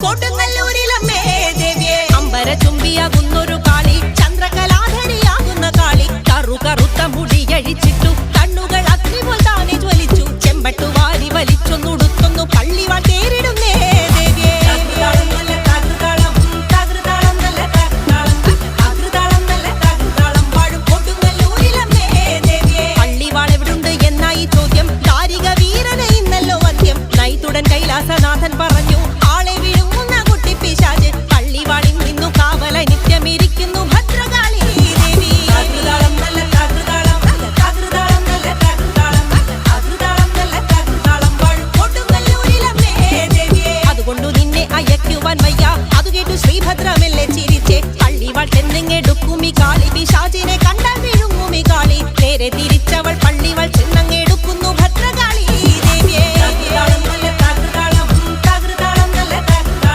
കൊടുങ്ങല്ലൂരിലമ്മേ ദേവിയെ അമ്പര ചുംബിയാകുന്നൊരു കാളി ചന്ദ്രകലാധരിയാകുന്ന കാളി കറുത്ത മുടിയഴിച്ചിട്ടു കണ്ണുകൾ അഗ്നിപോൽ താനെ ജ്വലിച്ചു ചെമ്പട്ടു വാരി വലിച്ചൊന്നുടുത്തൊന്നു പള്ളിവാൾ തേരിടുന്നേ ദേവിയെ പള്ളിവാളെവിടുണ്ട് എന്നായി ചോദ്യം കാരിക വീരനെ ഇന്നല്ലോ വന്ധ്യം നൈതുടൻ കൈലാസനാഥൻ പറഞ്ഞു ആളെ വിഴുങ്ങുന്ന കുട്ടി പിശാച് പള്ളിവാളിൽ നിന്നു കാവല നിത്യമിരിക്കുന്നു ഭദ്രകാളി ദേവി അതുകൊണ്ടു നിന്നെ അയക്കുവാൻ വയ്യ അതു കേട്ടു ശ്രീഭദ്രമെല്ലെ ചിരിച്ചേ പള്ളിവാൾ ചെന്നിങ്ങെടുക്കും ഈ കാളി പിശാചിനെ